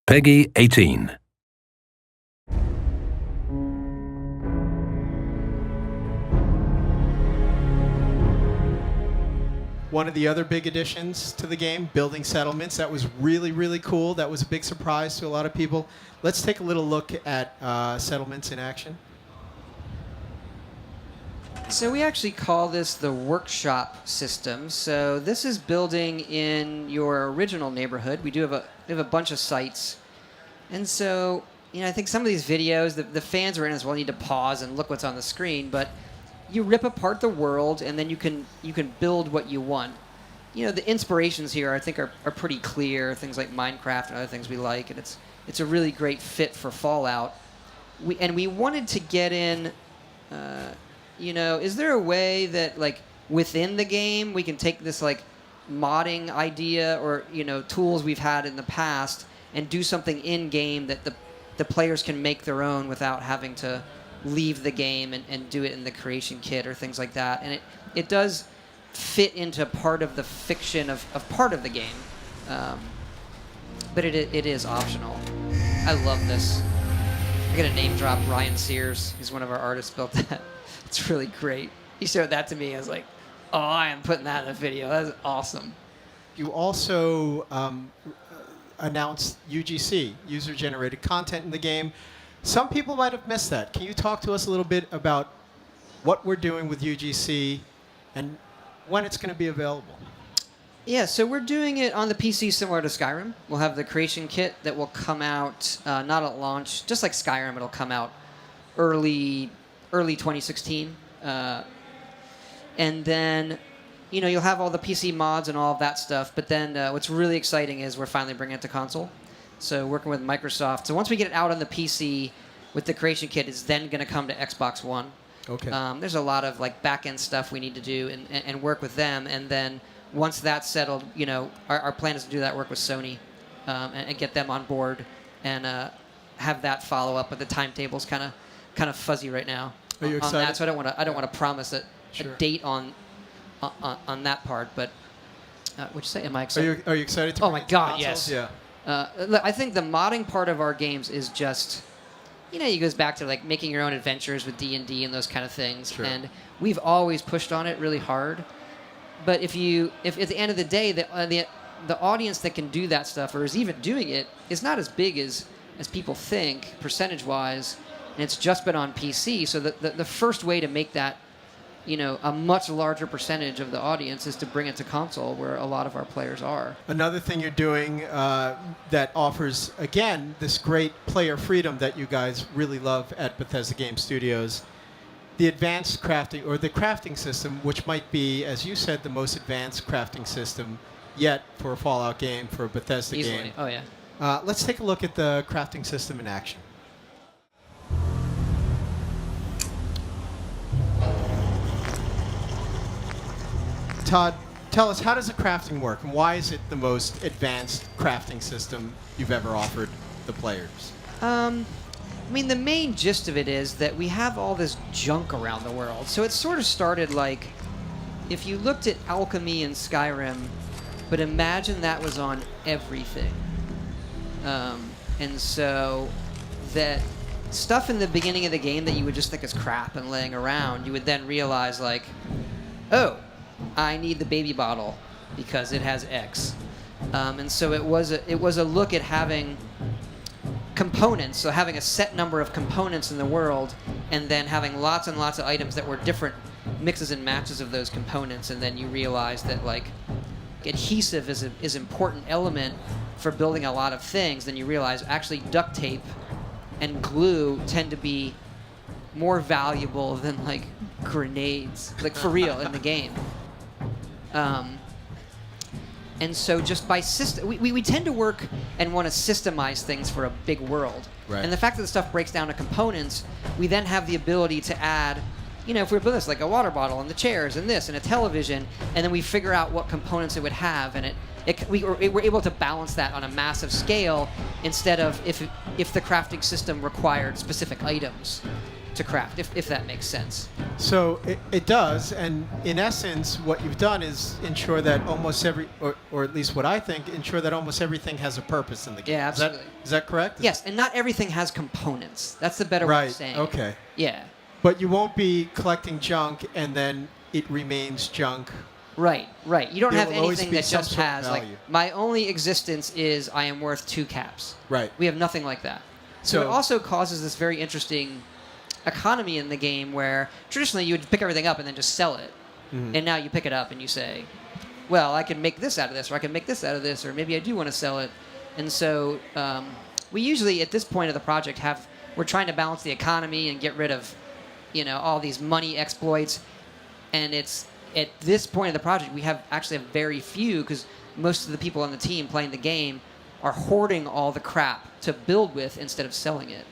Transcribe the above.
Peggy 18. One of the other big additions to the game, building settlements. That was really, really cool. That was a big surprise to a lot of people. Let's take a little look at settlements in action. So we actually call this the workshop system. So this is building in your original neighborhood. We have a bunch of sites. And so, I think some of these videos, the fans who are in as well need to pause and look what's on the screen, but you rip apart the world and then you can build what you want. The inspirations here I think are pretty clear, things like Minecraft and other things we like, and it's a really great fit for Fallout. We wanted to get in is there a way that within the game we can take this modding idea or tools we've had in the past and do something in game that the players can make their own without having to leave the game and do it in the creation kit or things like that. And it does fit into part of the fiction of part of the game, but it is optional. I love this. I got to name drop Ryan Sears. He's one of our artists, built that. It's really great. He showed that to me. I was like, oh, I am putting that in a video. That's awesome. You also announced UGC, user-generated content in the game. Some people might have missed that. Can you talk to us a little bit about what we're doing with UGC and when it's going to be available? Yeah, so we're doing it on the PC similar to Skyrim. We'll have the creation kit that will come out not at launch, just like Skyrim. It'll come out early 2016, and then you'll have all the PC mods and all of that stuff. But then what's really exciting is we're finally bringing it to console. So working with Microsoft. So once we get it out on the PC with the creation kit, it's then going to come to Xbox One. Okay. There's a lot of back-end stuff we need to do and work with them. And then once that's settled, our plan is to do that work with Sony and get them on board and have that follow up. But the timetable's kind of fuzzy right now. Are you excited? On that, so I don't want to promise a date on that part. But what'd you say? Am I excited? Are you excited to? Oh my God! Consoles? Yes. Yeah. I think the modding part of our games is just, it goes back to making your own adventures with D&D and those kind of things. Sure. And we've always pushed on it really hard. But if at the end of the day, the audience that can do that stuff or is even doing it is not as big as people think percentage-wise, and it's just been on PC. So the first way to make that a much larger percentage of the audience is to bring it to console where a lot of our players are. Another thing you're doing that offers, again, this great player freedom that you guys really love at Bethesda Game Studios, the advanced crafting, or the crafting system, which might be, as you said, the most advanced crafting system yet for a Fallout game, for a Bethesda Easily. game. Oh, yeah. Let's take a look at the crafting system in action. Todd, tell us, how does the crafting work, and why is it the most advanced crafting system you've ever offered the players? The main gist of it is that we have all this junk around the world. So it sort of started if you looked at alchemy in Skyrim, but imagine that was on everything. And so that stuff in the beginning of the game that you would just think is crap and laying around, you would then realize oh, I need the baby bottle because it has X. And so it was a look at having components, so having a set number of components in the world and then having lots and lots of items that were different mixes and matches of those components, and then you realize that adhesive is an important element for building a lot of things. Then you realize actually duct tape and glue tend to be more valuable than grenades, for real, in the game. And so just by we tend to work and want to systemize things for a big world. Right. And the fact that the stuff breaks down to components, we then have the ability to add, if we put this a water bottle and the chairs and this and a television, and then we figure out what components it would have, and we're able to balance that on a massive scale instead of if the crafting system required specific items to craft, if that makes sense. So it does, and in essence, what you've done is ensure that almost every, or at least what I think, ensure that almost everything has a purpose in the game. Yeah, absolutely. Is that correct? Yes, and not everything has components. That's the better way of saying it. Okay. Yeah. But you won't be collecting junk and then it remains junk. Right. You don't There have will always anything be that some just sort of has, like, value. my only existence is I am worth 2 caps. Right. We have nothing like that. So it So- also causes this very interesting economy in the game where traditionally you would pick everything up and then just sell it. Mhm. And now you pick it up and you say, well, I can make this out of this, or I can make this out of this, or maybe I do want to sell it. And so we usually, at this point of the project, we're trying to balance the economy and get rid of, all these money exploits. And it's at this point of the project, we have very few, because most of the people on the team playing the game are hoarding all the crap to build with instead of selling it.